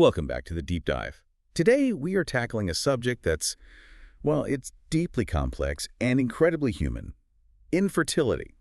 Welcome back to the Deep Dive. Today, we are tackling a subject that's, well, it's deeply complex and incredibly human. Infertility.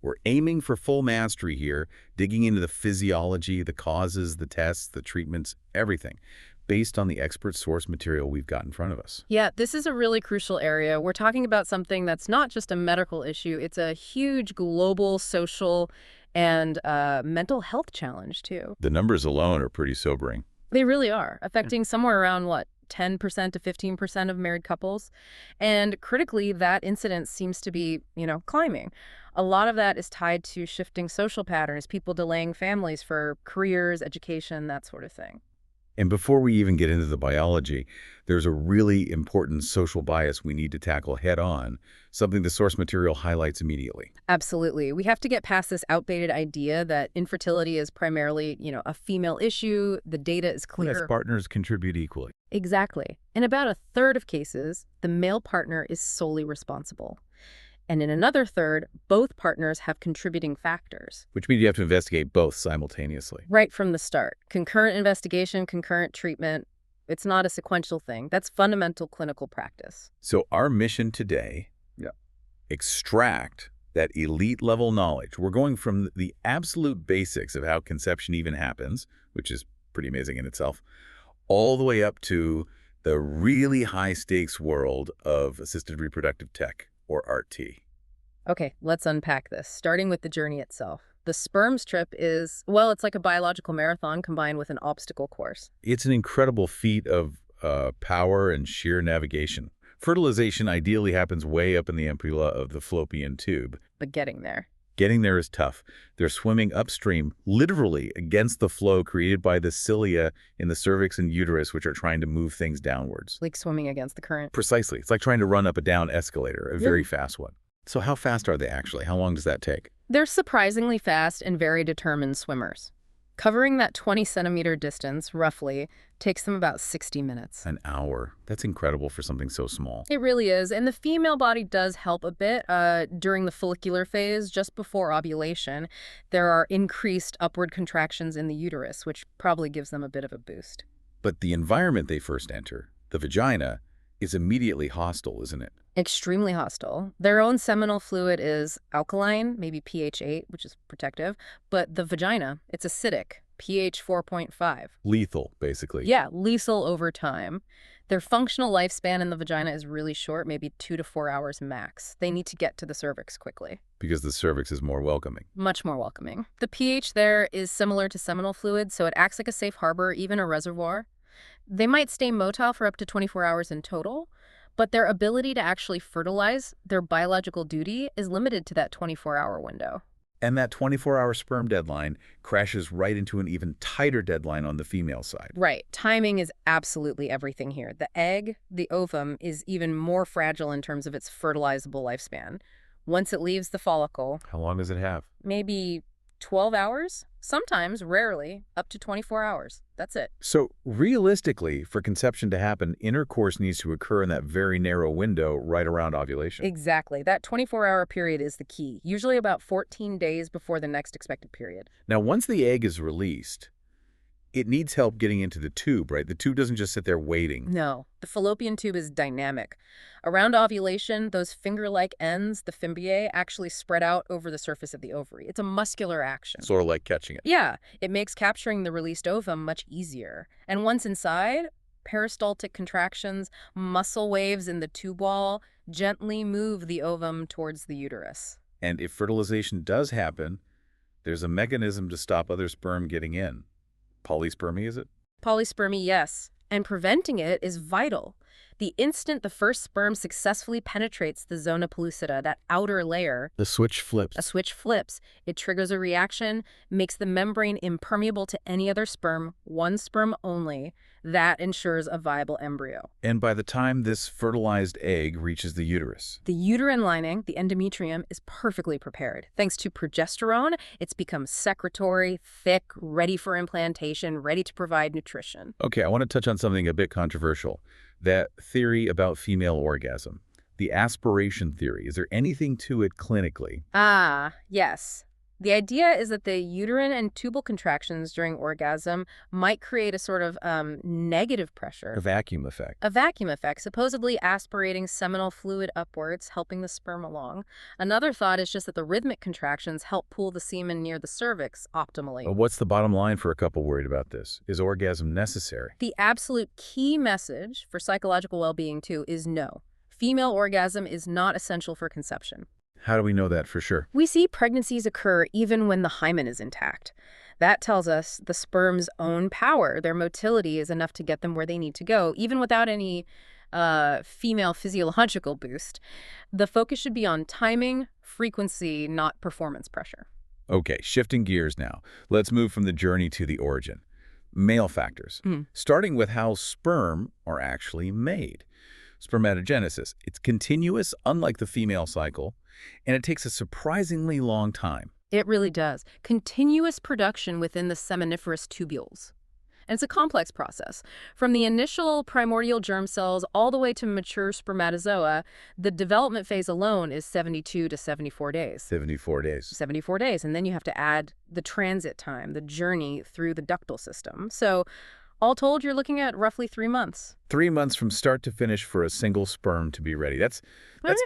We're aiming for full mastery here, digging into the physiology, the causes, the tests, the treatments, everything, based on the expert source material we've got in front of us. Yeah, this is a really crucial area. We're talking about something that's not just a medical issue. It's a huge global, social, and mental health challenge, too. The numbers alone are pretty sobering. They really are, affecting somewhere around, 10% to 15% of married couples. And critically, that incidence seems to be, climbing. A lot of that is tied to shifting social patterns, people delaying families for careers, education, that sort of thing. And before we even get into the biology, there's a really important social bias we need to tackle head-on, something the source material highlights immediately. Absolutely. We have to get past this outdated idea that infertility is primarily, a female issue. The data is clear. Yes, partners contribute equally. Exactly. In about a third of cases, the male partner is solely responsible. And in another third, both partners have contributing factors. Which means you have to investigate both simultaneously. Right from the start. Concurrent investigation, concurrent treatment. It's not a sequential thing. That's fundamental clinical practice. So our mission today, extract that elite level knowledge. We're going from the absolute basics of how conception even happens, which is pretty amazing in itself, all the way up to the really high stakes world of assisted reproductive tech, or RT. Okay, let's unpack this, starting with the journey itself. The sperm strip is, well, it's like a biological marathon combined with an obstacle course. It's an incredible feat of power and sheer navigation. Fertilization ideally happens way up in the ampulla of the fallopian tube. But getting there is tough. They're swimming upstream, literally against the flow created by the cilia in the cervix and uterus, which are trying to move things downwards. Like swimming against the current. Precisely. It's like trying to run up a down escalator, a very fast one. So how fast are they actually? How long does that take? They're surprisingly fast and very determined swimmers. Covering that 20-centimeter distance, roughly, takes them about 60 minutes. An hour. That's incredible for something so small. It really is. And the female body does help a bit. During the follicular phase, just before ovulation, there are increased upward contractions in the uterus, which probably gives them a bit of a boost. But the environment they first enter, the vagina, is immediately hostile, isn't it? Extremely hostile. Their own seminal fluid is alkaline, maybe pH 8, which is protective, but the vagina, it's acidic, pH 4.5. Lethal, basically. Yeah, lethal over time. Their functional lifespan in the vagina is really short, maybe 2 to 4 hours max. They need to get to the cervix quickly. Because the cervix is more welcoming. Much more welcoming. The pH there is similar to seminal fluid, so it acts like a safe harbor, even a reservoir. They might stay motile for up to 24 hours in total, but their ability to actually fertilize, their biological duty, is limited to that 24-hour window. And that 24-hour sperm deadline crashes right into an even tighter deadline on the female side. Right. Timing is absolutely everything here. The egg, the ovum, is even more fragile in terms of its fertilizable lifespan. Once it leaves the follicle... How long does it have? Maybe 12 hours? Sometimes, rarely, up to 24 hours. That's it. So realistically, for conception to happen, intercourse needs to occur in that very narrow window right around ovulation. Exactly. That 24-hour period is the key, usually about 14 days before the next expected period. Now, once the egg is released, it needs help getting into the tube, right? The tube doesn't just sit there waiting. No. The fallopian tube is dynamic. Around ovulation, those finger-like ends, the fimbriae, actually spread out over the surface of the ovary. It's a muscular action. Sort of like catching it. Yeah. It makes capturing the released ovum much easier. And once inside, peristaltic contractions, muscle waves in the tube wall gently move the ovum towards the uterus. And if fertilization does happen, there's a mechanism to stop other sperm getting in. Polyspermy, is it? Polyspermy, yes. And preventing it is vital. The instant the first sperm successfully penetrates the zona pellucida, that outer layer, The switch flips. a switch flips. It triggers a reaction, makes the membrane impermeable to any other sperm, one sperm only. That ensures a viable embryo. And by the time this fertilized egg reaches the uterus, The uterine lining, the endometrium, is perfectly prepared. Thanks to progesterone, it's become secretory, thick, ready for implantation, ready to provide nutrition. okay, I want to touch on something a bit controversial. That theory about female orgasm. The aspiration theory. Is there anything to it clinically? Ah, yes. The idea is that the uterine and tubal contractions during orgasm might create a sort of negative pressure. A vacuum effect. A vacuum effect, supposedly aspirating seminal fluid upwards, helping the sperm along. Another thought is just that the rhythmic contractions help pull the semen near the cervix optimally. What's the bottom line for a couple worried about this? Is orgasm necessary? The absolute key message for psychological well-being, too, is no. Female orgasm is not essential for conception. How do we know that for sure? We see pregnancies occur even when the hymen is intact. That tells us the sperm's own power, their motility, is enough to get them where they need to go, even without any female physiological boost. The focus should be on timing, frequency, not performance pressure. Okay, shifting gears now. Let's move from the journey to the origin. Male factors. Starting with how sperm are actually made. Spermatogenesis. It's continuous, unlike the female cycle, and it takes a surprisingly long time. It really does. Continuous production within the seminiferous tubules. And it's a complex process. From the initial primordial germ cells all the way to mature spermatozoa, the development phase alone is 72 to 74 days. 74 days. 74 days. And then you have to add the transit time, the journey through the ductal system. So all told, you're looking at roughly 3 months. 3 months from start to finish for a single sperm to be ready. That's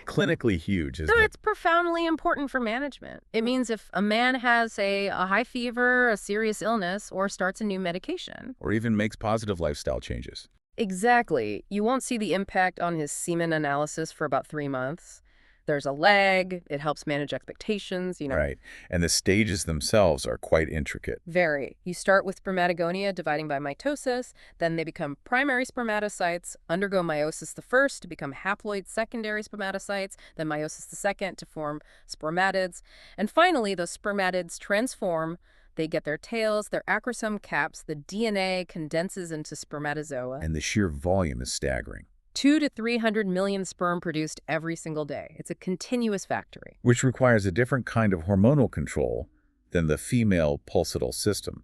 clinically huge, isn't it? It's profoundly important for management. It means if a man has a high fever, a serious illness, or starts a new medication. Or even makes positive lifestyle changes. Exactly. You won't see the impact on his semen analysis for about 3 months. There's a lag. It helps manage expectations, Right. And the stages themselves are quite intricate. Very. You start with spermatogonia dividing by mitosis, then they become primary spermatocytes, undergo meiosis the first to become haploid secondary spermatocytes, then meiosis the second to form spermatids, and finally those spermatids transform. They get their tails, their acrosome caps, the DNA condenses into spermatozoa. And the sheer volume is staggering. 200 to 300 million sperm produced every single day. It's a continuous factory. Which requires a different kind of hormonal control than the female pulsatile system.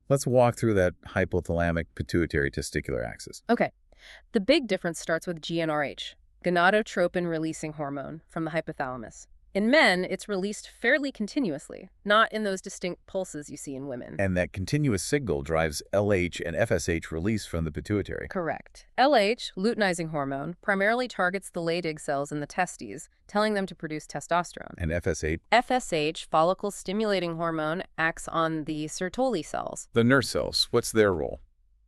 Let's walk through that hypothalamic pituitary testicular axis. Okay. The big difference starts with GnRH, gonadotropin-releasing hormone, from the hypothalamus. In men, it's released fairly continuously, not in those distinct pulses you see in women. And that continuous signal drives LH and FSH release from the pituitary. Correct. LH, luteinizing hormone, primarily targets the Leydig cells in the testes, telling them to produce testosterone. And FSH? FSH, follicle-stimulating hormone, acts on the Sertoli cells. The nurse cells, what's their role?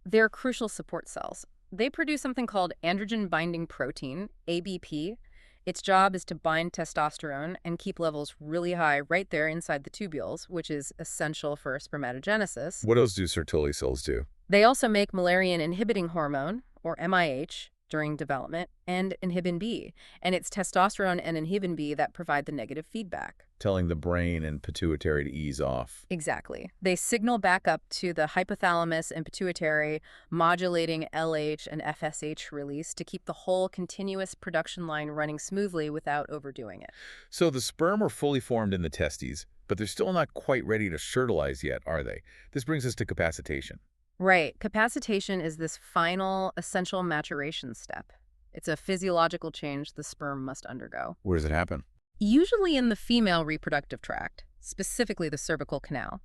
They're crucial support cells. They produce something called androgen-binding protein, ABP. Its job is to bind testosterone and keep levels really high right there inside the tubules, which is essential for spermatogenesis. What else do Sertoli cells do? They also make Müllerian-inhibiting hormone, or MIH, during development, and inhibin B. And it's testosterone and inhibin B that provide the negative feedback. Telling the brain and pituitary to ease off. Exactly. They signal back up to the hypothalamus and pituitary, modulating LH and FSH release to keep the whole continuous production line running smoothly without overdoing it. So the sperm are fully formed in the testes, but they're still not quite ready to fertilize yet, are they? This brings us to capacitation. Right. Capacitation is this final, essential maturation step. It's a physiological change the sperm must undergo. Where does it happen? Usually in the female reproductive tract, specifically the cervical canal.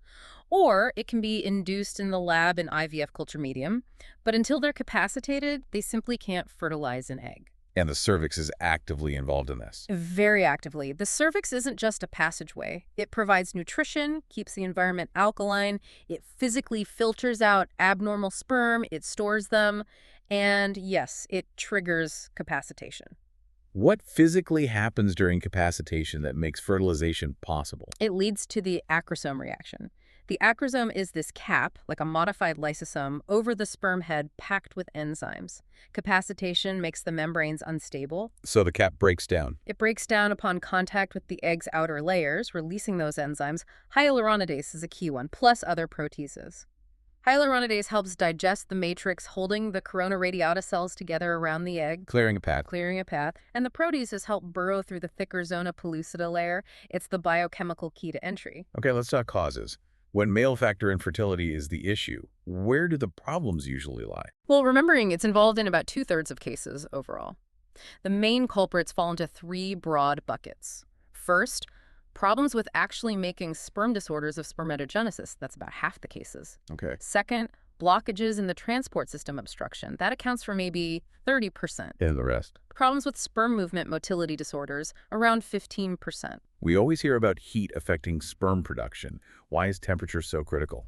Or it can be induced in the lab in IVF culture medium. But until they're capacitated, they simply can't fertilize an egg. And the cervix is actively involved in this. Very actively. The cervix isn't just a passageway. It provides nutrition, keeps the environment alkaline, it physically filters out abnormal sperm, it stores them, and yes, it triggers capacitation. What physically happens during capacitation that makes fertilization possible? It leads to the acrosome reaction. The acrosome is this cap, like a modified lysosome, over the sperm head packed with enzymes. Capacitation makes the membranes unstable. So the cap breaks down. It breaks down upon contact with the egg's outer layers, releasing those enzymes. Hyaluronidase is a key one, plus other proteases. Hyaluronidase helps digest the matrix holding the corona radiata cells together around the egg. Clearing a path. And the proteases help burrow through the thicker zona pellucida layer. It's the biochemical key to entry. Okay, let's talk causes. When male factor infertility is the issue, where do the problems usually lie? Well, remembering it's involved in about 2/3 of cases overall. The main culprits fall into 3 broad buckets. First, Problems with actually making sperm disorders of spermatogenesis. That's about half the cases. Okay. Second, blockages in the transport system obstruction. That accounts for maybe 30%. And the rest? Problems with sperm movement motility disorders, around 15%. We always hear about heat affecting sperm production. Why is temperature so critical?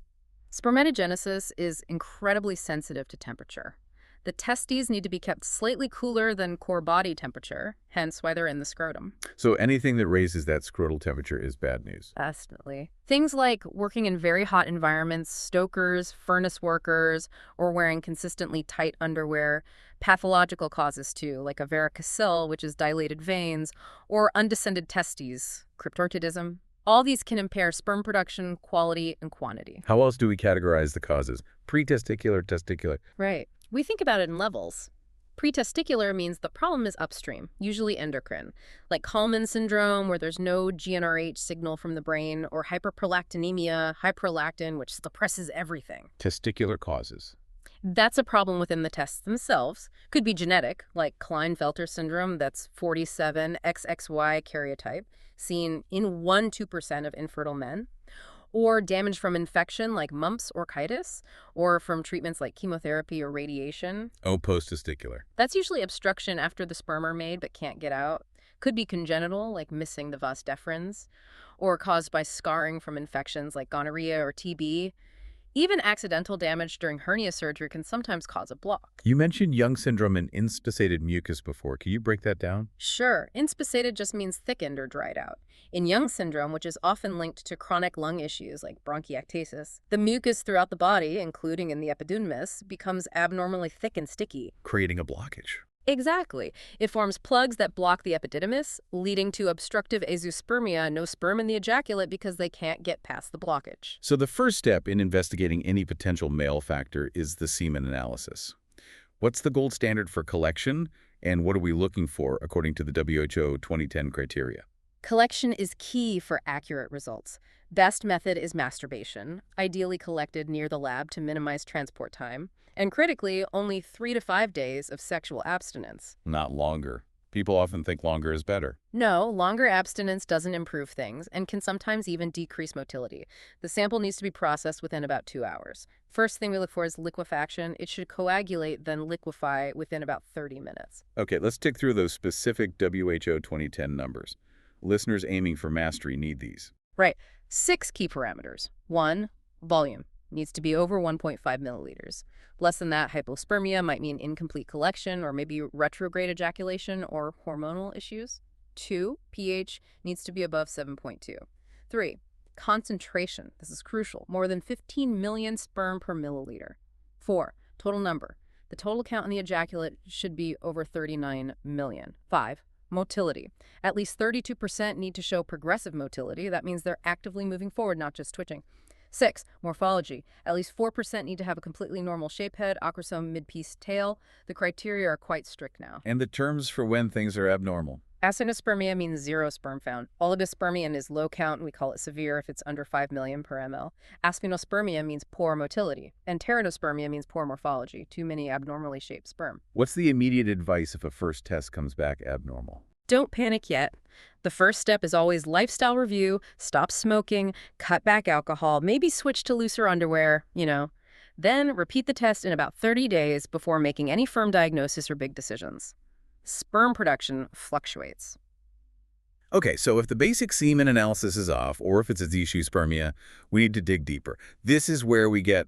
Spermatogenesis is incredibly sensitive to temperature. The testes need to be kept slightly cooler than core body temperature, hence why they're in the scrotum. So anything that raises that scrotal temperature is bad news. Definitely. Things like working in very hot environments, stokers, furnace workers, or wearing consistently tight underwear, pathological causes too, like a varicocele, which is dilated veins, or undescended testes, cryptorchidism. All these can impair sperm production, quality, and quantity. How else do we categorize the causes? Pre-testicular, testicular. Right. We think about it in levels. Pretesticular means the problem is upstream, usually endocrine, like Kallmann syndrome, where there's no GnRH signal from the brain, or hyperprolactinemia, hyperlactin, which suppresses everything. Testicular causes. That's a problem within the tests themselves. Could be genetic, like Klinefelter syndrome, that's 47XXY karyotype, seen in 1–2% of infertile men. Or damage from infection like mumps or orchitis, or from treatments like chemotherapy or radiation. Oh, post-testicular. That's usually obstruction after the sperm are made but can't get out. Could be congenital, like missing the vas deferens, or caused by scarring from infections like gonorrhea or TB. Even accidental damage during hernia surgery can sometimes cause a block. You mentioned Young syndrome and inspissated mucus before. Can you break that down? Sure, inspissated just means thickened or dried out. In Young syndrome, which is often linked to chronic lung issues like bronchiectasis, the mucus throughout the body, including in the epididymis, becomes abnormally thick and sticky. Creating a blockage. Exactly. It forms plugs that block the epididymis, leading to obstructive azoospermia, no sperm in the ejaculate because they can't get past the blockage. So the first step in investigating any potential male factor is the semen analysis. What's the gold standard for collection, and what are we looking for according to the WHO 2010 criteria? Collection is key for accurate results. Best method is masturbation, ideally collected near the lab to minimize transport time, and critically, only 3 to 5 days of sexual abstinence. Not longer. People often think longer is better. No, longer abstinence doesn't improve things and can sometimes even decrease motility. The sample needs to be processed within about 2 hours. First thing we look for is liquefaction. It should coagulate, then liquefy within about 30 minutes. Okay, let's tick through those specific WHO 2010 numbers. Listeners aiming for mastery need these. Right. 6 key parameters. 1, volume. Needs to be over 1.5 milliliters. Less than that, hypospermia might mean incomplete collection or maybe retrograde ejaculation or hormonal issues. 2, pH needs to be above 7.2. 3, concentration. This is crucial. More than 15 million sperm per milliliter. 4, total number. The total count in the ejaculate should be over 39 million. 5, motility. At least 32% need to show progressive motility. That means they're actively moving forward, not just twitching. 6, morphology. At least 4% need to have a completely normal shape head, acrosome, mid-piece tail. The criteria are quite strict now. And the terms for when things are abnormal. Acinospermia means 0 sperm found. Oligospermia is low count, and we call it severe if it's under 5 million per ml. Aspinospermia means poor motility. And pteridospermia means poor morphology, too many abnormally shaped sperm. What's the immediate advice if a first test comes back abnormal? Don't panic yet. The first step is always lifestyle review, stop smoking, cut back alcohol, maybe switch to looser underwear, Then repeat the test in about 30 days before making any firm diagnosis or big decisions. Sperm production fluctuates. Okay, so if the basic semen analysis is off, or if it's a aetiospermia, we need to dig deeper. This is where we get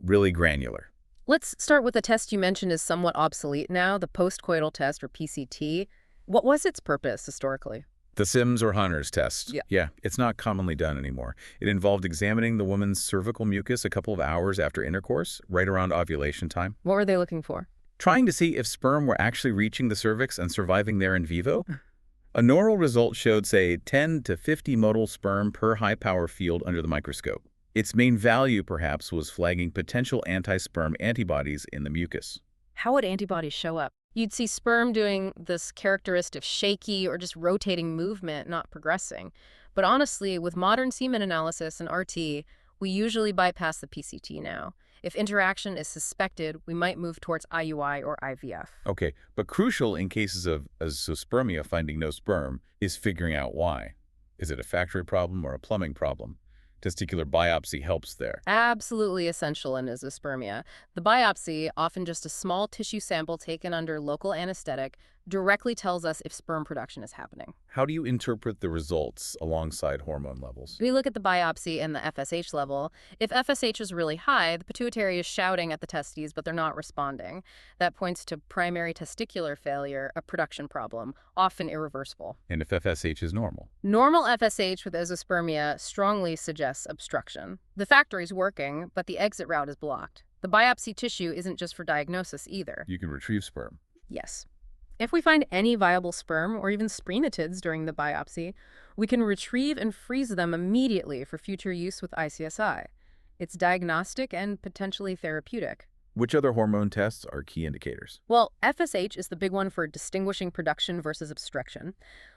really granular. Let's start with a test you mentioned is somewhat obsolete now, the postcoital test, or PCT. What was its purpose historically? The Sims or Hunter's test. Yeah. It's not commonly done anymore. It involved examining the woman's cervical mucus a couple of hours after intercourse, right around ovulation time. What were they looking for? Trying to see if sperm were actually reaching the cervix and surviving there in vivo. A normal result showed, say, 10 to 50 motile sperm per high-power field under the microscope. Its main value, perhaps, was flagging potential anti-sperm antibodies in the mucus. How would antibodies show up? You'd see sperm doing this characteristic shaky or just rotating movement, not progressing. But honestly, with modern semen analysis and RT, we usually bypass the PCT now. If interaction is suspected, we might move towards IUI or IVF. Okay, but crucial in cases of azoospermia finding no sperm is figuring out why. Is it a factory problem or a plumbing problem? Testicular biopsy helps there. Absolutely essential in azoospermia. The biopsy, often just a small tissue sample taken under local anesthetic, directly tells us if sperm production is happening. How do you interpret the results alongside hormone levels? We look at the biopsy and the FSH level. If FSH is really high, the pituitary is shouting at the testes, but they're not responding. That points to primary testicular failure, a production problem, often irreversible. And if FSH is normal? Normal FSH with azoospermia strongly suggests obstruction. The factory is working, but the exit route is blocked. The biopsy tissue isn't just for diagnosis either. You can retrieve sperm. Yes. If we find any viable sperm or even sprenatids during the biopsy, we can retrieve and freeze them immediately for future use with ICSI. It's diagnostic and potentially therapeutic. Which other hormone tests are key indicators? Well, FSH is the big one for distinguishing production versus obstruction.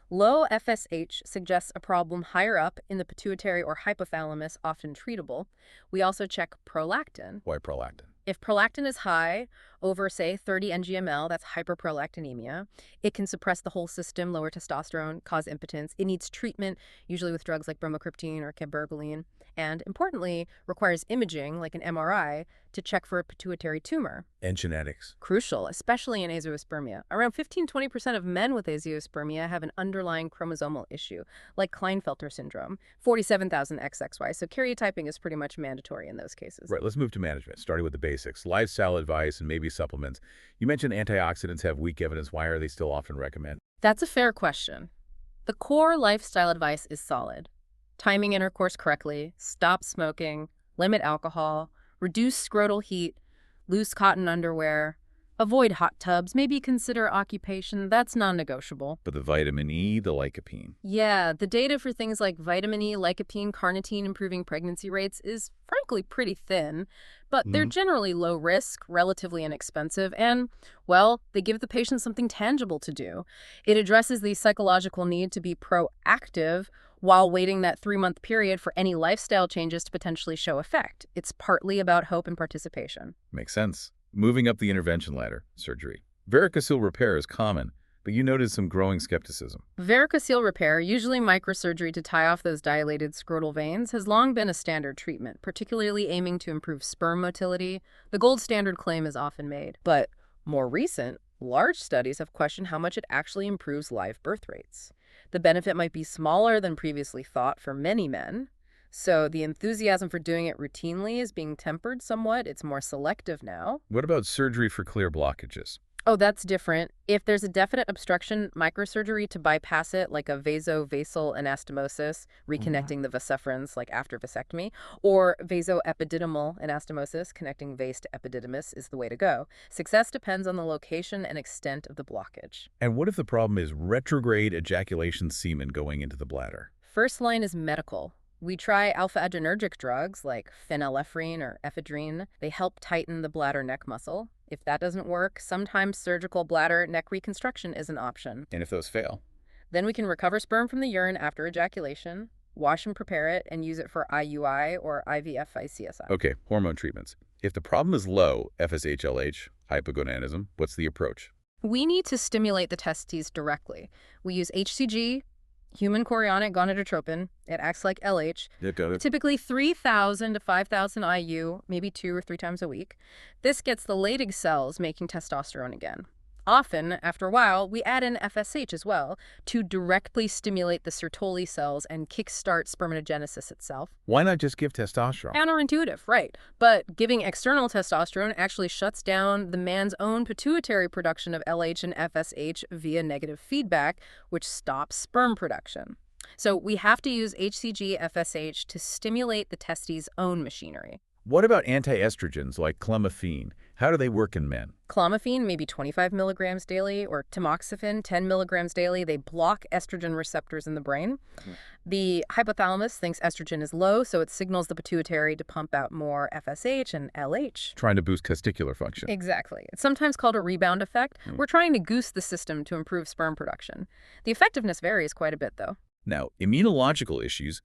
Low FSH suggests a problem higher up in the pituitary or hypothalamus, often treatable. We also check prolactin. Why prolactin? If prolactin is high, over, say, 30 ng/ml, that's hyperprolactinemia. It can suppress the whole system, lower testosterone, cause impotence. It needs treatment, usually with drugs like bromocriptine or cabergoline, and, importantly, requires imaging, like an MRI, to check for a pituitary tumor. And genetics. Crucial, especially in azoospermia. Around 15–20% of men with azoospermia have an underlying chromosomal issue, like Klinefelter syndrome, 47,000 XXY, so karyotyping is pretty much mandatory in those cases. Right, let's move to management, starting with the basics. Lifestyle advice and maybe supplements. You mentioned antioxidants have weak evidence. Why are they still often recommended? That's a fair question. The core lifestyle advice is solid. Timing intercourse correctly, stop smoking, limit alcohol, reduce scrotal heat, loose cotton underwear, avoid hot tubs, maybe consider occupation. That's non-negotiable. But the vitamin E, the lycopene. Yeah, the data for things like vitamin E, lycopene, carnitine improving pregnancy rates is frankly pretty thin, but they're generally low risk, relatively inexpensive, and, well, they give the patient something tangible to do. It addresses the psychological need to be proactive while waiting that 3-month period for any lifestyle changes to potentially show effect. It's partly about hope and participation. Makes sense. Moving up the intervention ladder, surgery. Varicocele repair is common, but you noted some growing skepticism. Varicocele repair, usually microsurgery to tie off those dilated scrotal veins, has long been a standard treatment, particularly aiming to improve sperm motility. The gold standard claim is often made. But more recent, large studies have questioned how much it actually improves live birth rates. The benefit might be smaller than previously thought for many men. So the enthusiasm for doing it routinely is being tempered somewhat. It's more selective now. What about surgery for clear blockages? Oh, that's different. If there's a definite obstruction, microsurgery to bypass it, like a vasovasal anastomosis, reconnecting the vociferans like after vasectomy, or vasoepididymal anastomosis, connecting vas to epididymis, is the way to go. Success depends on the location and extent of the blockage. And what if the problem is retrograde ejaculation semen going into the bladder? First line is medical. We try alpha-adrenergic drugs like phenylephrine or ephedrine. They help tighten the bladder neck muscle. If that doesn't work, sometimes surgical bladder neck reconstruction is an option. And if those fail? Then we can recover sperm from the urine after ejaculation, wash and prepare it, and use it for IUI or IVF ICSI. Okay, hormone treatments. If the problem is low, FSH, LH, hypogonadism, what's the approach? We need to stimulate the testes directly. We use HCG, human chorionic gonadotropin. It acts like LH, typically 3,000 to 5,000 IU, maybe 2 or 3 times a week. This gets the Leydig cells making testosterone again. Often, after a while, we add in FSH as well to directly stimulate the Sertoli cells and kickstart spermatogenesis itself. Why not just give testosterone? Counterintuitive, right. But giving external testosterone actually shuts down the man's own pituitary production of LH and FSH via negative feedback, which stops sperm production. So we have to use HCG-FSH to stimulate the testes' own machinery. What about anti-estrogens like clomiphene? How do they work in men? Clomiphene, maybe 25 milligrams daily, or tamoxifen, 10 milligrams daily. They block estrogen receptors in the brain. The hypothalamus thinks estrogen is low, so it signals the pituitary to pump out more FSH and LH. Trying to boost testicular function. Exactly. It's sometimes called a rebound effect. We're trying to goose the system to improve sperm production. The effectiveness varies quite a bit, though. Now, immunological issues.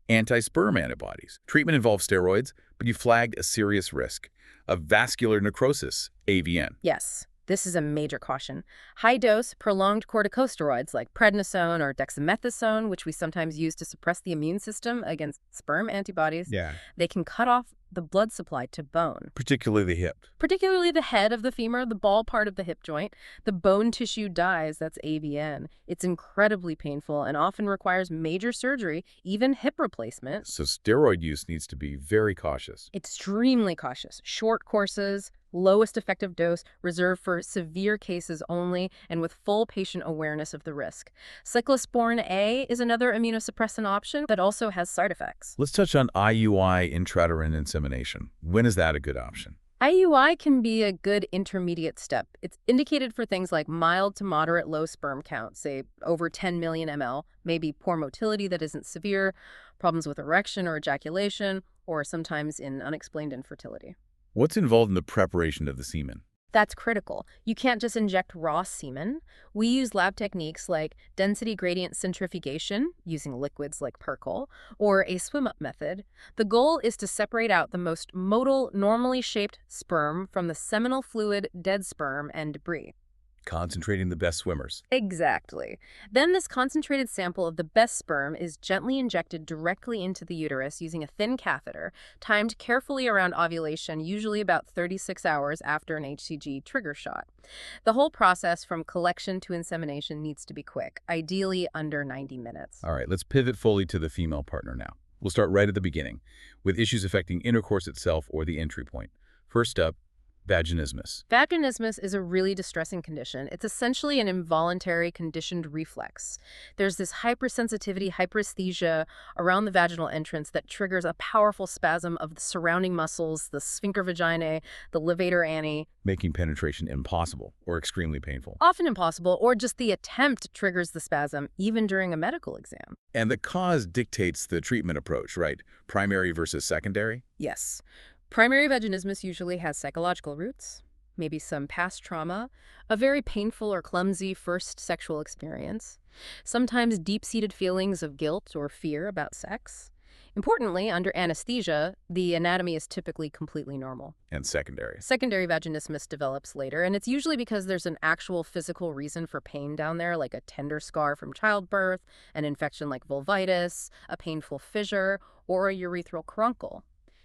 Anti-sperm antibodies. Treatment involves steroids, but you flagged a serious risk of vascular necrosis, AVN. Yes. This is a major caution. High-dose, prolonged corticosteroids like prednisone or dexamethasone, which we sometimes use to suppress the immune system against sperm antibodies, Yeah. they can cut off the blood supply to bone. Particularly the hip. Particularly the head of the femur, the ball part of the hip joint. The bone tissue dies, that's AVN. It's incredibly painful and often requires major surgery, even hip replacement. So steroid use needs to be very cautious. Extremely cautious. Short courses, lowest effective dose, reserved for severe cases only, and with full patient awareness of the risk. Cyclosporin A is another immunosuppressant option that also has side effects. Let's touch on IUI intrauterine insemination. When is that a good option? IUI can be a good intermediate step. It's indicated for things like mild to moderate low sperm count, say over 10 million ml, maybe poor motility that isn't severe, problems with erection or ejaculation, or sometimes in unexplained infertility. What's involved in the preparation of the semen? That's critical. You can't just inject raw semen. We use lab techniques like density gradient centrifugation, using liquids like Percol, or a swim-up method. The goal is to separate out the most motile, normally shaped sperm from the seminal fluid, dead sperm, and debris. Concentrating the best swimmers. Exactly. Then this concentrated sample of the best sperm is gently injected directly into the uterus using a thin catheter, timed carefully around ovulation, usually about 36 hours after an HCG trigger shot. The whole process from collection to insemination needs to be quick, ideally under 90 minutes. All right, let's pivot fully to the female partner now. We'll start right at the beginning, with issues affecting intercourse itself or the entry point. First up, vaginismus. Vaginismus is a really distressing condition. It's essentially an involuntary conditioned reflex. There's this hypersensitivity, hyperesthesia around the vaginal entrance that triggers a powerful spasm of the surrounding muscles, the sphincter vaginae, the levator ani. Making penetration impossible or extremely painful. Often impossible, or just the attempt triggers the spasm, even during a medical exam. And the cause dictates the treatment approach, right? Primary versus secondary? Yes. Primary vaginismus usually has psychological roots, maybe some past trauma, a very painful or clumsy first sexual experience, sometimes deep-seated feelings of guilt or fear about sex. Importantly, under anesthesia, the anatomy is typically completely normal. And secondary. Secondary vaginismus develops later, and it's usually because there's an actual physical reason for pain down there, like a tender scar from childbirth, an infection like vulvitis, a painful fissure, or a urethral caruncle.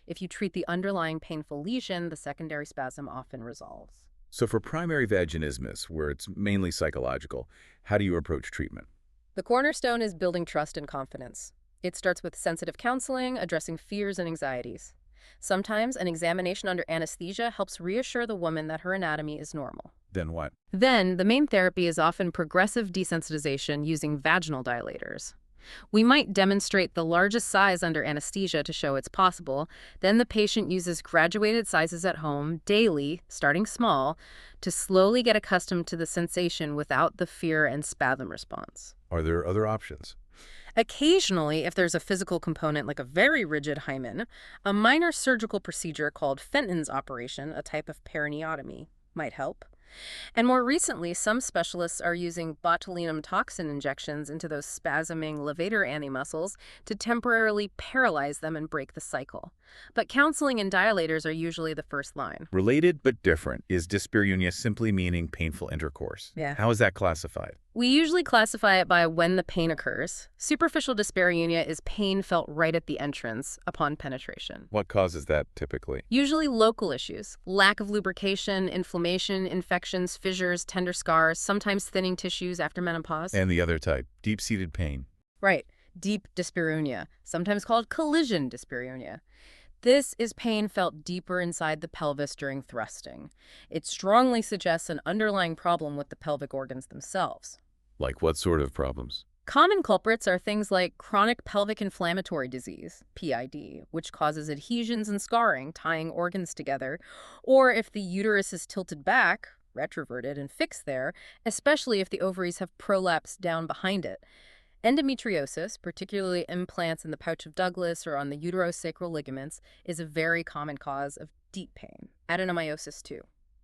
If you treat the underlying painful lesion, the secondary spasm often resolves. So for primary vaginismus, where it's mainly psychological, how do you approach treatment? The cornerstone is building trust and confidence. It starts with sensitive counseling, addressing fears and anxieties. Sometimes an examination under anesthesia helps reassure the woman that her anatomy is normal. Then what? Then, the main therapy is often progressive desensitization using vaginal dilators. We might demonstrate the largest size under anesthesia to show it's possible. Then the patient uses graduated sizes at home, daily, starting small, to slowly get accustomed to the sensation without the fear and spasm response. Are there other options? Occasionally, if there's a physical component like a very rigid hymen, a minor surgical procedure called Fenton's operation, a type of perineotomy, might help. And more recently, some specialists are using botulinum toxin injections into those spasming levator ani muscles to temporarily paralyze them and break the cycle. But counseling and dilators are usually the first line. Related but different. Is dyspareunia simply meaning painful intercourse? Yeah. How is that classified? We usually classify it by when the pain occurs. Superficial dyspareunia is pain felt right at the entrance upon penetration. What causes that typically? Usually local issues, lack of lubrication, inflammation, infections, fissures, tender scars, sometimes thinning tissues after menopause. And the other type, deep-seated pain. Right, deep dyspareunia, sometimes called collision dyspareunia. This is pain felt deeper inside the pelvis during thrusting. It strongly suggests an underlying problem with the pelvic organs themselves. Like what sort of problems? Common culprits are things like chronic pelvic inflammatory disease, PID, which causes adhesions and scarring, tying organs together, or if the uterus is tilted back, retroverted, and fixed there, especially if the ovaries have prolapsed down behind it. Endometriosis, particularly implants in the pouch of Douglas or on the uterosacral ligaments, is a very common cause of deep pain. Adenomyosis too.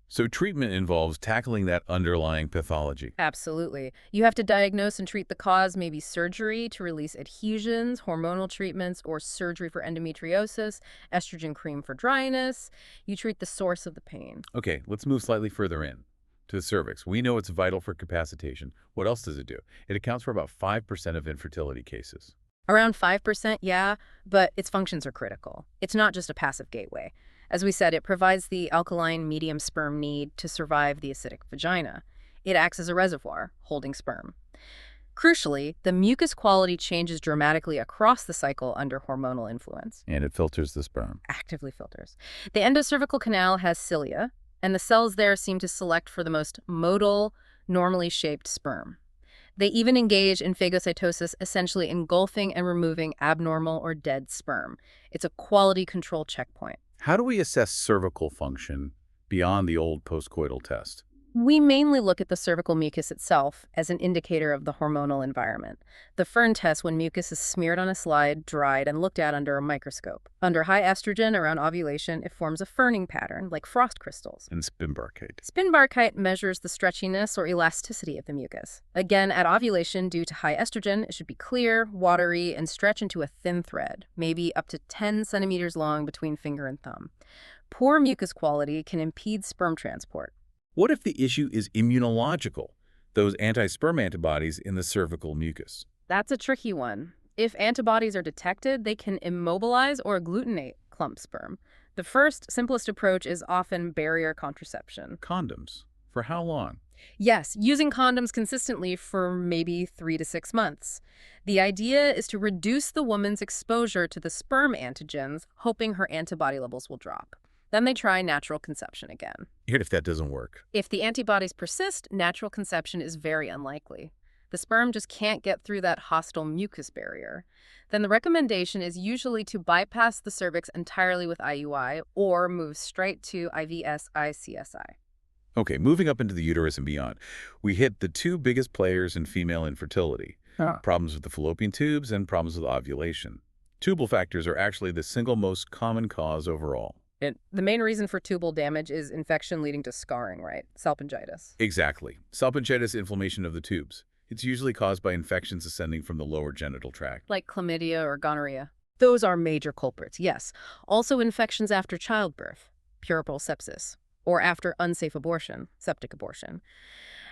So treatment involves tackling that underlying pathology. Absolutely. You have to diagnose and treat the cause, maybe surgery to release adhesions, hormonal treatments, or surgery for endometriosis, estrogen cream for dryness. You treat the source of the pain. Okay, let's move slightly further in To the cervix. We know it's vital for capacitation. What else does it do? It accounts for about 5% of infertility cases. Around 5%, yeah, but its functions are critical. It's not just a passive gateway. As we said, it provides the alkaline medium sperm need to survive the acidic vagina. It acts as a reservoir, holding sperm. Crucially, the mucus quality changes dramatically across the cycle under hormonal influence. And it filters the sperm. Actively filters. The endocervical canal has cilia, and the cells there seem to select for the most motile, normally shaped sperm. They even engage in phagocytosis, essentially engulfing and removing abnormal or dead sperm. It's a quality control checkpoint. How do we assess cervical function beyond the old postcoital test? We mainly look at the cervical mucus itself as an indicator of the hormonal environment. The Fern test, when mucus is smeared on a slide, dried, and looked at under a microscope. Under high estrogen around ovulation, it forms a ferning pattern, like frost crystals. And Spinbarkite. Spinbarkite measures the stretchiness or elasticity of the mucus. Again, at ovulation, due to high estrogen, it should be clear, watery, and stretch into a thin thread, maybe up to 10 centimeters long between finger and thumb. Poor mucus quality can impede sperm transport. What if the issue is immunological, those anti-sperm antibodies in the cervical mucus? That's a tricky one. If antibodies are detected, they can immobilize or agglutinate clump sperm. The first, simplest approach is often barrier contraception. Condoms. For how long? Yes, using condoms consistently for maybe 3 to 6 months. The idea is to reduce the woman's exposure to the sperm antigens, hoping her antibody levels will drop. Then they try natural conception again. What if that doesn't work? If the antibodies persist, natural conception is very unlikely. The sperm just can't get through that hostile mucus barrier. Then the recommendation is usually to bypass the cervix entirely with IUI or move straight to IVS ICSI. Okay, moving up into the uterus and beyond, we hit the two biggest players in female infertility. Problems with the fallopian tubes and problems with ovulation. Tubal factors are actually the single most common cause overall. And the main reason for tubal damage is infection leading to scarring, right? Salpingitis. Exactly. Salpingitis, inflammation of the tubes. It's usually caused by infections ascending from the lower genital tract. Like chlamydia or gonorrhea. Those are major culprits, yes. Also infections after childbirth, puerperal sepsis, or after unsafe abortion, septic abortion.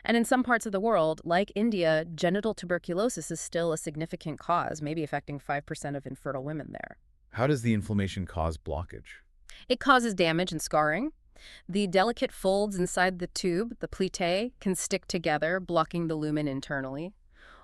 And in some parts of the world, like India, genital tuberculosis is still a significant cause, maybe affecting 5% of infertile women there. How does the inflammation cause blockage? It causes damage and scarring. The delicate folds inside the tube, the pletae, can stick together, blocking the lumen internally.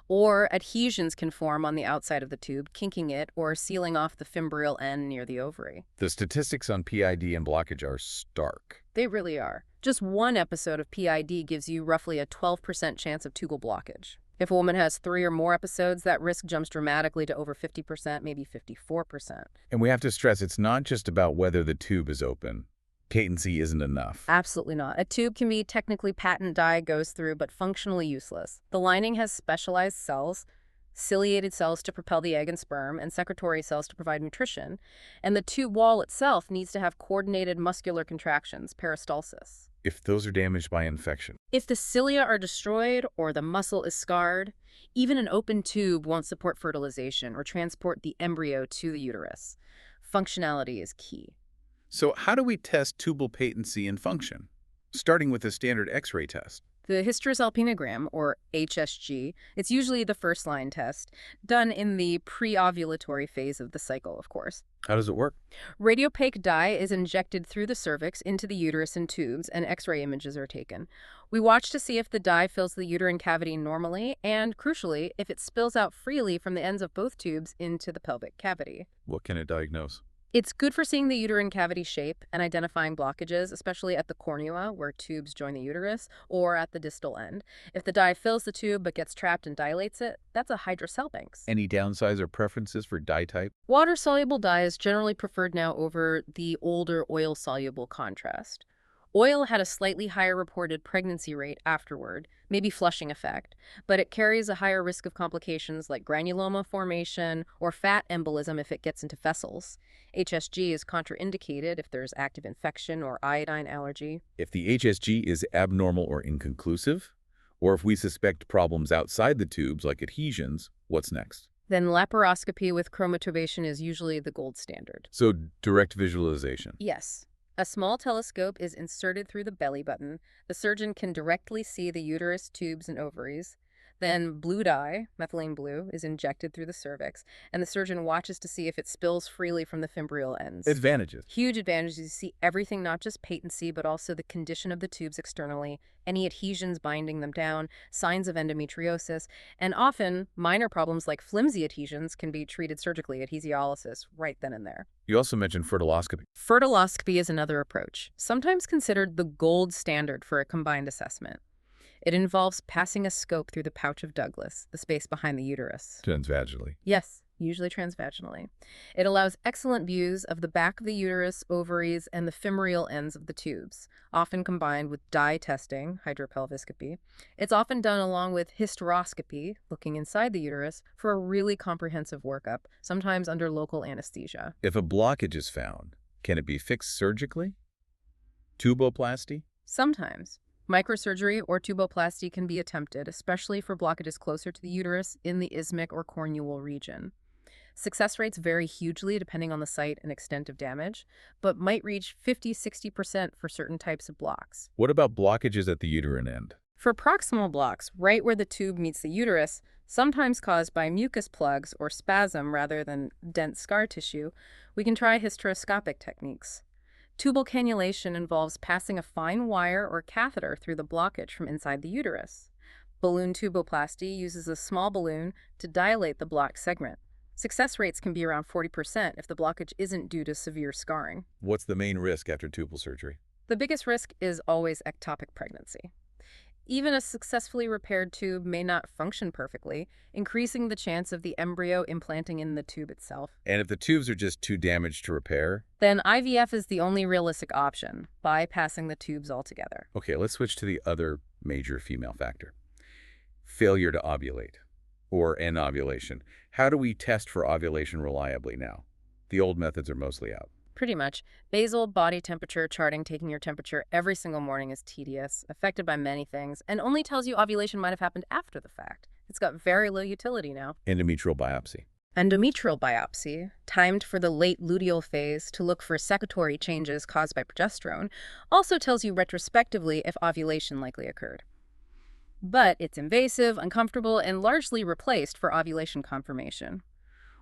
Or adhesions can form on the outside of the tube, kinking it or sealing off the fimbrial end near the ovary. The statistics on PID and blockage are stark. They really are. Just one episode of PID gives you roughly a 12% chance of tubal blockage. If a woman has 3 or more episodes, that risk jumps dramatically to over 50%, maybe 54%. And we have to stress it's not just about whether the tube is open. Patency isn't enough. Absolutely not. A tube can be technically patent dye goes through, but functionally useless. The lining has specialized cells, ciliated cells to propel the egg and sperm, and secretory cells to provide nutrition. And the tube wall itself needs to have coordinated muscular contractions, peristalsis. If those are damaged by infection. If the cilia are destroyed or the muscle is scarred, even an open tube won't support fertilization or transport the embryo to the uterus. Functionality is key. So how do we test tubal patency and function? Starting with a standard X-ray test. The hysterosalpingogram, or HSG, it's usually the first-line test, done in the pre-ovulatory phase of the cycle, of course. How does it work? Radiopaque dye is injected through the cervix into the uterus in tubes, and X-ray images are taken. We watch to see if the dye fills the uterine cavity normally, and, crucially, if it spills out freely from the ends of both tubes into the pelvic cavity. What can it diagnose? It's good for seeing the uterine cavity shape and identifying blockages, especially at the cornua, where tubes join the uterus, or at the distal end. If the dye fills the tube but gets trapped and dilates it, that's a hydrosalpinx. Any downsides or preferences for dye type? Water-soluble dye is generally preferred now over the older oil-soluble contrast. Oil had a slightly higher reported pregnancy rate afterward, maybe flushing effect, but it carries a higher risk of complications like granuloma formation or fat embolism if it gets into vessels. HSG is contraindicated if there's active infection or iodine allergy. If the HSG is abnormal or inconclusive, or if we suspect problems outside the tubes like adhesions, what's next? Then laparoscopy with chromatubation is usually the gold standard. So direct visualization. Yes. A small telescope is inserted through the belly button. The surgeon can directly see the uterus, tubes, and ovaries. Then blue dye, methylene blue, is injected through the cervix, and the surgeon watches to see if it spills freely from the fimbrial ends. Advantages. Huge advantages. You see everything, not just patency, but also the condition of the tubes externally, any adhesions binding them down, signs of endometriosis, and often minor problems like flimsy adhesions can be treated surgically, aetiologies, right then and there. You also mentioned fertiloscopy. Fertiloscopy is another approach, sometimes considered the gold standard for a combined assessment. It involves passing a scope through the pouch of Douglas, the space behind the uterus. Transvaginally. Yes, usually transvaginally. It allows excellent views of the back of the uterus, ovaries, and the fimbrial ends of the tubes, often combined with dye testing, hydropelviscopy. It's often done along with hysteroscopy, looking inside the uterus, for a really comprehensive workup, sometimes under local anesthesia. If a blockage is found, can it be fixed surgically? Tuboplasty? Sometimes. Microsurgery or tuboplasty can be attempted, especially for blockages closer to the uterus in the isthmic or cornual region. Success rates vary hugely depending on the site and extent of damage, but might reach 50–60% for certain types of blocks. What about blockages at the uterine end? For proximal blocks, right where the tube meets the uterus, sometimes caused by mucus plugs or spasm rather than dense scar tissue, we can try hysteroscopic techniques. Tubal cannulation involves passing a fine wire or catheter through the blockage from inside the uterus. Balloon tuboplasty uses a small balloon to dilate the blocked segment. Success rates can be around 40% if the blockage isn't due to severe scarring. What's the main risk after tubal surgery? The biggest risk is always ectopic pregnancy. Even a successfully repaired tube may not function perfectly, increasing the chance of the embryo implanting in the tube itself. And if the tubes are just too damaged to repair? Then IVF is the only realistic option, bypassing the tubes altogether. Okay, let's switch to the other major female factor. Failure to ovulate, or anovulation. How do we test for ovulation reliably now? The old methods are mostly out. Pretty much. Basal body temperature charting, taking your temperature every single morning, is tedious, affected by many things, and only tells you ovulation might have happened after the fact. It's got very low utility now. Endometrial biopsy. Endometrial biopsy, timed for the late luteal phase to look for secretory changes caused by progesterone, also tells you retrospectively if ovulation likely occurred. But it's invasive, uncomfortable, and largely replaced for ovulation confirmation.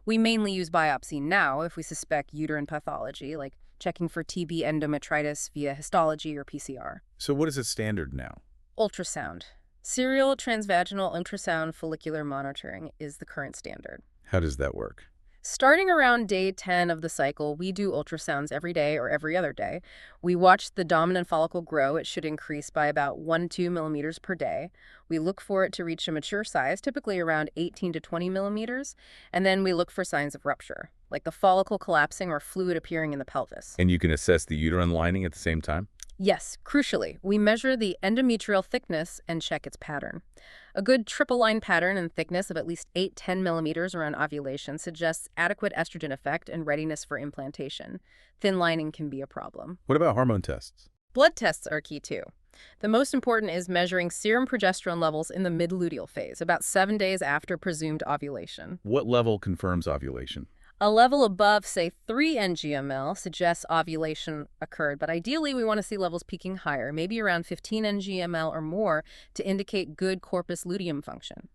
We mainly use biopsy now if we suspect uterine pathology, like checking for TB endometritis via histology or PCR. So what is the standard now? Ultrasound. Serial transvaginal ultrasound follicular monitoring is the current standard. How does that work? Starting around day 10 of the cycle, we do ultrasounds every day or every other day. We watch the dominant follicle grow. It should increase by about 1 to 2 millimeters per day. We look for it to reach a mature size, typically around 18 to 20 millimeters, and then we look for signs of rupture, like the follicle collapsing or fluid appearing in the pelvis. And you can assess the uterine lining at the same time? Yes, crucially, we measure the endometrial thickness and check its pattern. A good triple line pattern and thickness of at least 8–10 millimeters around ovulation suggests adequate estrogen effect and readiness for implantation. Thin lining can be a problem. What about hormone tests? Blood tests are key too. The most important is measuring serum progesterone levels in the mid-luteal phase, about 7 days after presumed ovulation. What level confirms ovulation? A level above, say, 3 ng/ml suggests ovulation occurred, but ideally we want to see levels peaking higher, maybe around 15 ng/ml or more, to indicate good corpus luteum function.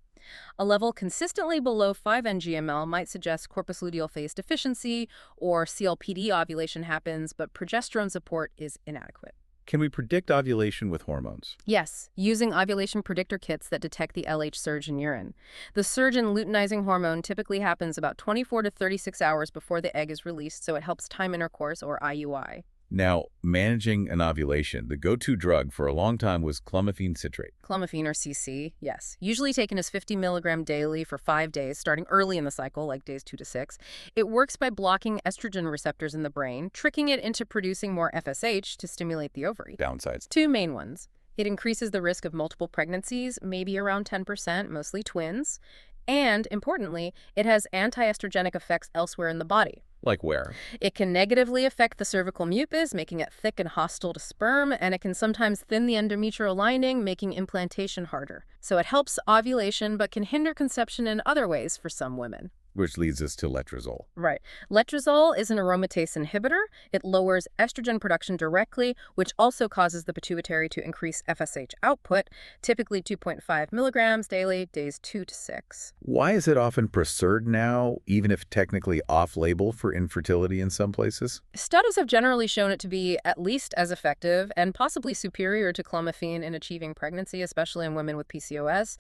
A level consistently below 5 ng/ml might suggest corpus luteal phase deficiency, or CLPD ovulation happens, but progesterone support is inadequate. Can we predict ovulation with hormones? Yes, using ovulation predictor kits that detect the LH surge in urine. The surge in luteinizing hormone typically happens about 24 to 36 hours before the egg is released, so it helps time intercourse, or IUI. Now, managing an ovulation, the go-to drug for a long time was clomiphene citrate. Clomiphene, or CC, yes. Usually taken as 50 milligram daily for 5 days, starting early in the cycle, like days 2 to 6. It works by blocking estrogen receptors in the brain, tricking it into producing more FSH to stimulate the ovary. Downsides. 2 main ones. It increases the risk of multiple pregnancies, maybe around 10%, mostly twins. And, importantly, it has anti-estrogenic effects elsewhere in the body. Like where? It can negatively affect the cervical mucus, making it thick and hostile to sperm, and it can sometimes thin the endometrial lining, making implantation harder. So it helps ovulation, but can hinder conception in other ways for some women. Which leads us to letrozole. Right. Letrozole is an aromatase inhibitor. It lowers estrogen production directly, which also causes the pituitary to increase FSH output, typically 2.5 milligrams daily, days 2 to 6. Why is it often prescribed now, even if technically off-label for infertility in some places? Studies have generally shown it to be at least as effective and possibly superior to clomiphene in achieving pregnancy, especially in women with PCOS.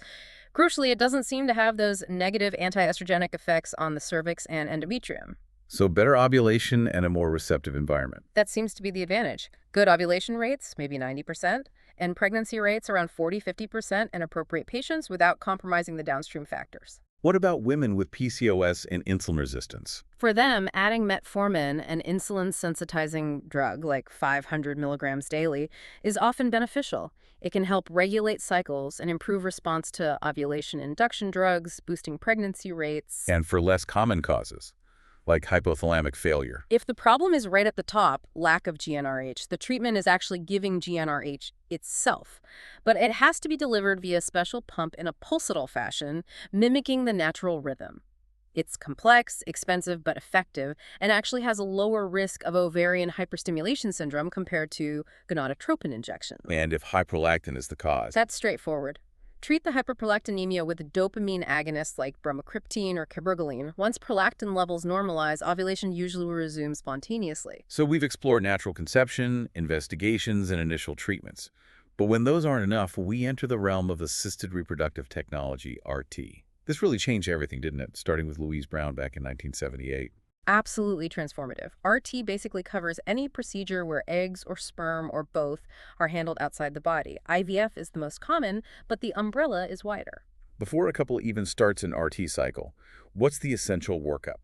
Crucially, it doesn't seem to have those negative anti-estrogenic effects on the cervix and endometrium. So better ovulation and a more receptive environment. That seems to be the advantage. Good ovulation rates, maybe 90%, and pregnancy rates around 40–50% in appropriate patients without compromising the downstream factors. What about women with PCOS and insulin resistance? For them, adding metformin, an insulin-sensitizing drug like 500 milligrams daily, is often beneficial. It can help regulate cycles and improve response to ovulation induction drugs, boosting pregnancy rates. And for less common causes, like hypothalamic failure. If the problem is right at the top, lack of GnRH, the treatment is actually giving GnRH itself. But it has to be delivered via a special pump in a pulsatile fashion, mimicking the natural rhythm. It's complex, expensive, but effective, and actually has a lower risk of ovarian hyperstimulation syndrome compared to gonadotropin injections. And if hyperlactin is the cause. That's straightforward. Treat the hyperprolactinemia with dopamine agonists like bromocriptine or cabergoline. Once prolactin levels normalize, ovulation usually will resume spontaneously. So we've explored natural conception, investigations, and initial treatments. But when those aren't enough, we enter the realm of assisted reproductive technology, RT. This really changed everything, didn't it? Starting with Louise Brown back in 1978. Absolutely transformative. RT basically covers any procedure where eggs or sperm or both are handled outside the body. IVF is the most common, but the umbrella is wider. Before a couple even starts an RT cycle, what's the essential workup?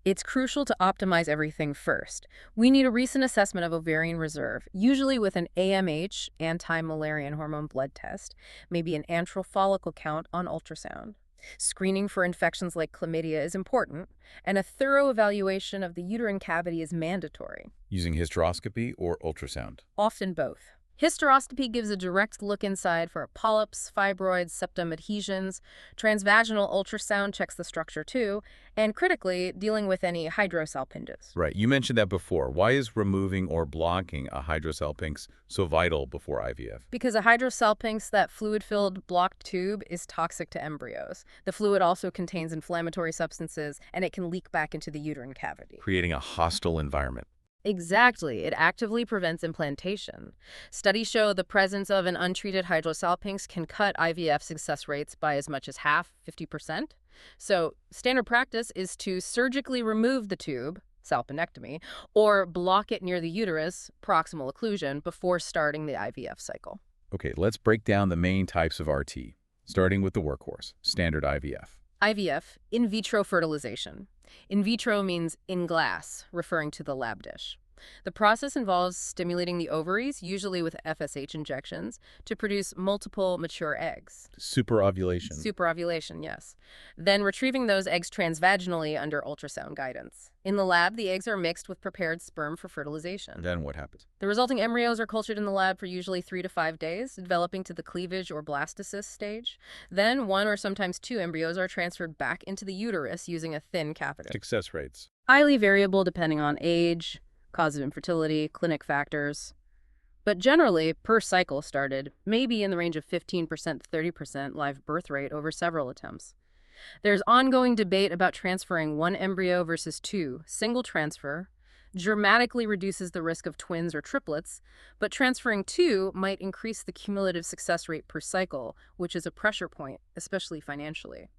It's crucial to optimize everything first. We need a recent assessment of ovarian reserve, usually with an AMH, anti-Müllerian hormone blood test, maybe an antral follicle count on ultrasound. Screening for infections like chlamydia is important, and a thorough evaluation of the uterine cavity is mandatory. Using hysteroscopy or ultrasound? Often both. Hysteroscopy gives a direct look inside for polyps, fibroids, septum adhesions. Transvaginal ultrasound checks the structure too, and critically, dealing with any hydrosalpinges. Right. You mentioned that before. Why is removing or blocking a hydrosalpinx so vital before IVF? Because a hydrosalpinx, that fluid-filled blocked tube, is toxic to embryos. The fluid also contains inflammatory substances, and it can leak back into the uterine cavity, Creating a hostile environment. Exactly. It actively prevents implantation. Studies show the presence of an untreated hydrosalpinx can cut IVF success rates by as much as half, 50%. So standard practice is to surgically remove the tube, salpinectomy, or block it near the uterus, proximal occlusion, before starting the IVF cycle. Okay, let's break down the main types of RT, starting with the workhorse, standard IVF. IVF, in vitro fertilization. In vitro means in glass, referring to the lab dish. The process involves stimulating the ovaries, usually with FSH injections, to produce multiple mature eggs. Superovulation. Superovulation, yes. Then retrieving those eggs transvaginally under ultrasound guidance. In the lab, the eggs are mixed with prepared sperm for fertilization. Then what happens? The resulting embryos are cultured in the lab for usually 3 to 5 days, developing to the cleavage or blastocyst stage. Then 1 or sometimes 2 embryos are transferred back into the uterus using a thin catheter. Success rates. Highly variable depending on age, cause of infertility, clinic factors. But generally, per cycle started, maybe in the range of 15% to 30% live birth rate over several attempts. There's ongoing debate about transferring 1 embryo versus 2. Single transfer dramatically reduces the risk of twins or triplets, but transferring 2 might increase the cumulative success rate per cycle, which is a pressure point, especially financially.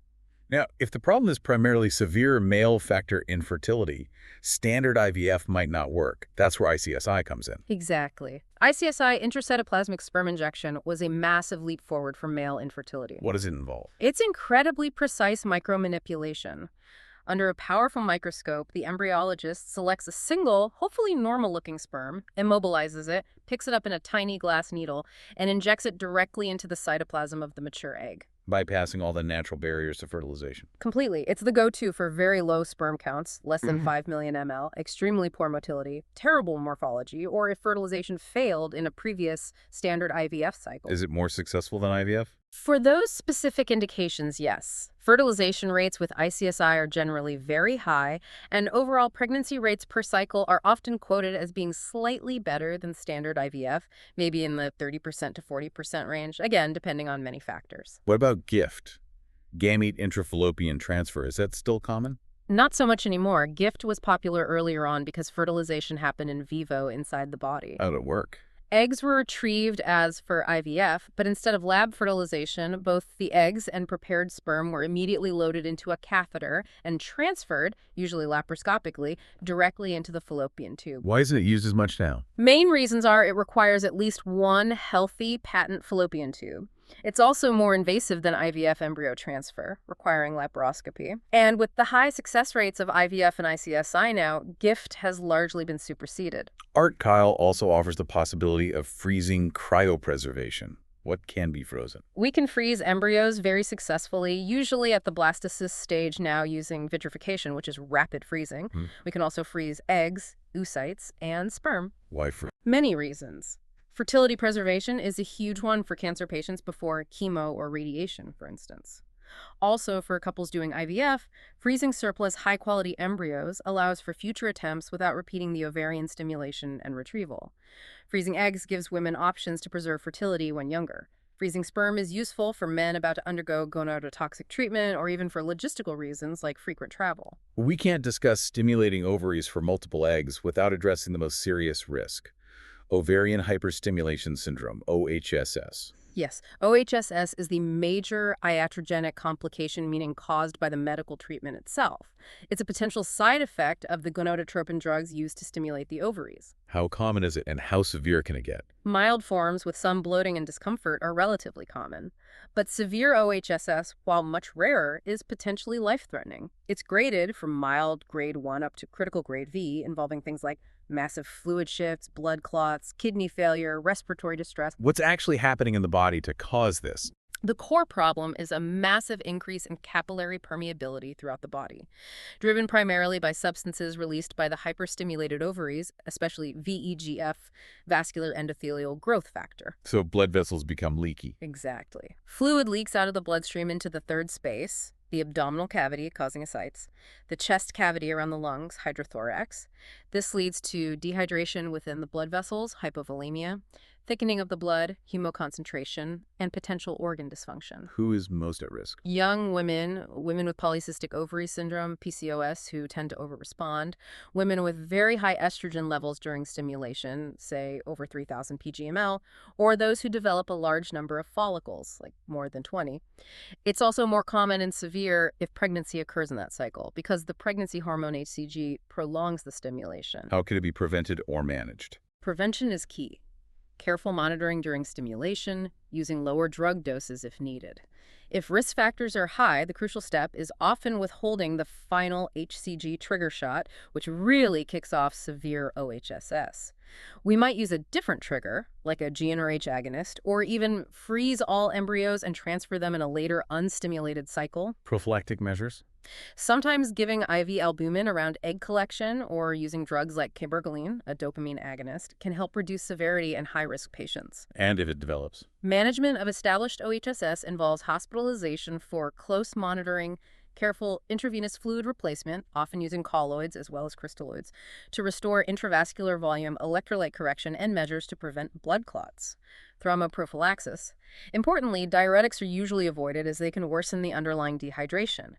Now, if the problem is primarily severe male factor infertility, standard IVF might not work. That's where ICSI comes in. Exactly. ICSI, intracytoplasmic sperm injection, was a massive leap forward for male infertility. What does it involve? It's incredibly precise micromanipulation. Under a powerful microscope, the embryologist selects a single, hopefully normal-looking sperm, immobilizes it, picks it up in a tiny glass needle, and injects it directly into the cytoplasm of the mature egg. Bypassing all the natural barriers to fertilization. Completely. It's the go-to for very low sperm counts, less than 5 million ml, extremely poor motility, terrible morphology, or if fertilization failed in a previous standard IVF cycle. Is it more successful than IVF? For those specific indications, yes. Fertilization rates with ICSI are generally very high, and overall pregnancy rates per cycle are often quoted as being slightly better than standard IVF, maybe in the 30% to 40% range, again, depending on many factors. What about GIFT? Gamete intrafallopian transfer, is that still common? Not so much anymore. GIFT was popular earlier on because fertilization happened in vivo inside the body. How'd it work? Eggs were retrieved as for IVF, but instead of lab fertilization, both the eggs and prepared sperm were immediately loaded into a catheter and transferred, usually laparoscopically, directly into the fallopian tube. Why isn't it used as much now? Main reasons are it requires at least one healthy patent fallopian tube. It's also more invasive than IVF embryo transfer, requiring laparoscopy. And with the high success rates of IVF and ICSI now, GIFT has largely been superseded. Art Kyle also offers the possibility of freezing cryopreservation. What can be frozen? We can freeze embryos very successfully, usually at the blastocyst stage now using vitrification, which is rapid freezing. We can also freeze eggs, oocytes, and sperm. Why freeze? Many reasons. Fertility preservation is a huge one for cancer patients before chemo or radiation, for instance. Also, for couples doing IVF, freezing surplus high-quality embryos allows for future attempts without repeating the ovarian stimulation and retrieval. Freezing eggs gives women options to preserve fertility when younger. Freezing sperm is useful for men about to undergo gonadotoxic treatment or even for logistical reasons like frequent travel. We can't discuss stimulating ovaries for multiple eggs without addressing the most serious risk. Ovarian hyperstimulation syndrome, OHSS. Yes, OHSS is the major iatrogenic complication, meaning caused by the medical treatment itself. It's a potential side effect of the gonadotropin drugs used to stimulate the ovaries. How common is it and how severe can it get? Mild forms with some bloating and discomfort are relatively common. But severe OHSS, while much rarer, is potentially life-threatening. It's graded from mild grade 1 up to critical grade V, involving things like massive fluid shifts, blood clots, kidney failure, respiratory distress. What's actually happening in the body to cause this? The core problem is a massive increase in capillary permeability throughout the body, driven primarily by substances released by the hyperstimulated ovaries, especially VEGF, vascular endothelial growth factor. So blood vessels become leaky. Exactly. Fluid leaks out of the bloodstream into the third space, the abdominal cavity causing ascites, the chest cavity around the lungs, hydrothorax. This leads to dehydration within the blood vessels, hypovolemia, thickening of the blood, hemoconcentration, and potential organ dysfunction. Who is most at risk? Young women, women with polycystic ovary syndrome, PCOS, who tend to overrespond, women with very high estrogen levels during stimulation, say over 3,000 pgml, or those who develop a large number of follicles, like more than 20. It's also more common and severe if pregnancy occurs in that cycle, because the pregnancy hormone HCG prolongs the stimulation. How could it be prevented or managed? Prevention is key. Careful monitoring during stimulation, using lower drug doses if needed. If risk factors are high, the crucial step is often withholding the final HCG trigger shot, which really kicks off severe OHSS. We might use a different trigger, like a GnRH agonist, or even freeze all embryos and transfer them in a later unstimulated cycle. Prophylactic measures? Sometimes giving IV albumin around egg collection or using drugs like cabergoline, a dopamine agonist, can help reduce severity in high-risk patients. And if it develops? Management of established OHSS involves hospitalization for close monitoring, careful intravenous fluid replacement, often using colloids as well as crystalloids, to restore intravascular volume, electrolyte correction, and measures to prevent blood clots. Thromboprophylaxis. Importantly, diuretics are usually avoided as they can worsen the underlying dehydration.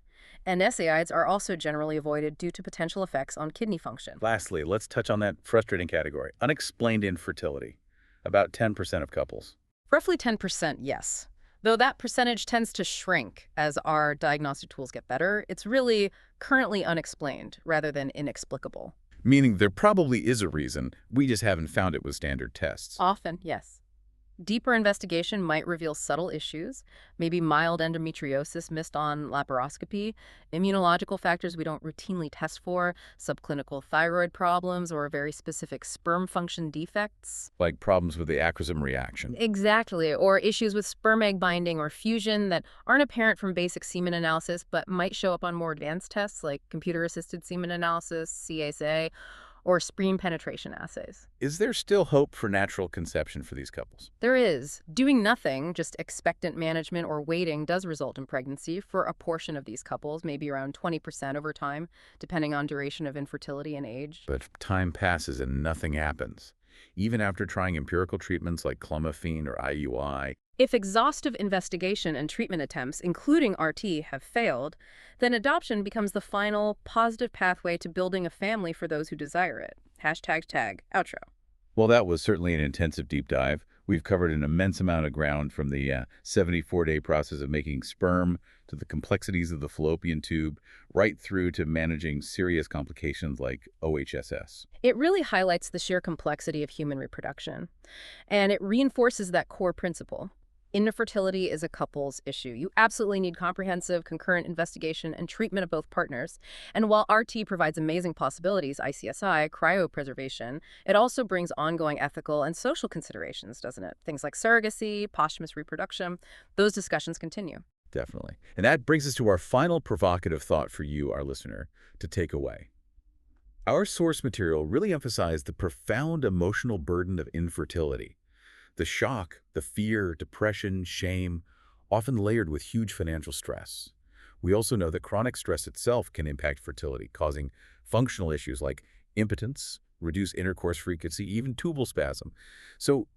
And NSAIDs are also generally avoided due to potential effects on kidney function. Lastly, let's touch on that frustrating category, unexplained infertility. About 10% of couples. Roughly 10%, yes. Though that percentage tends to shrink as our diagnostic tools get better, it's really currently unexplained rather than inexplicable. Meaning there probably is a reason, we just haven't found it with standard tests. Often, yes. Deeper investigation might reveal subtle issues, maybe mild endometriosis missed on laparoscopy, immunological factors we don't routinely test for, subclinical thyroid problems, or very specific sperm function defects. Like problems with the acrosome reaction. Exactly, or issues with sperm egg binding or fusion that aren't apparent from basic semen analysis but might show up on more advanced tests like computer-assisted semen analysis, CSA, or sperm penetration assays. Is there still hope for natural conception for these couples? There is. Doing nothing, just expectant management or waiting, does result in pregnancy for a portion of these couples, maybe around 20% over time, depending on duration of infertility and age. But if time passes and nothing happens, even after trying empirical treatments like clomiphene or IUI. If exhaustive investigation and treatment attempts, including RT, have failed, then adoption becomes the final positive pathway to building a family for those who desire it. #outro. Well, that was certainly an intensive deep dive. We've covered an immense amount of ground, from the 74-day process of making sperm to the complexities of the fallopian tube, right through to managing serious complications like OHSS. It really highlights the sheer complexity of human reproduction, and it reinforces that core principle. Infertility is a couple's issue. You absolutely need comprehensive, concurrent investigation and treatment of both partners. And while RT provides amazing possibilities, ICSI, cryopreservation, it also brings ongoing ethical and social considerations, doesn't it? Things like surrogacy, posthumous reproduction, those discussions continue. Definitely. And that brings us to our final provocative thought for you, our listener, to take away. Our source material really emphasized the profound emotional burden of infertility. The shock, the fear, depression, shame, often layered with huge financial stress. We also know that chronic stress itself can impact fertility, causing functional issues like impotence, reduced intercourse frequency, even tubal spasm. So,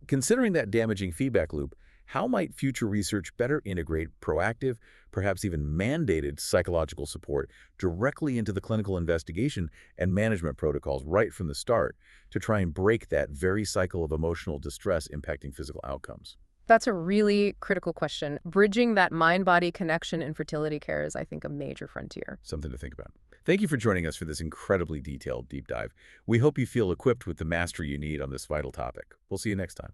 considering that damaging feedback loop, how might future research better integrate proactive, perhaps even mandated psychological support directly into the clinical investigation and management protocols right from the start to try and break that very cycle of emotional distress impacting physical outcomes? That's a really critical question. Bridging that mind-body connection in fertility care is, I think, a major frontier. Something to think about. Thank you for joining us for this incredibly detailed deep dive. We hope you feel equipped with the mastery you need on this vital topic. We'll see you next time.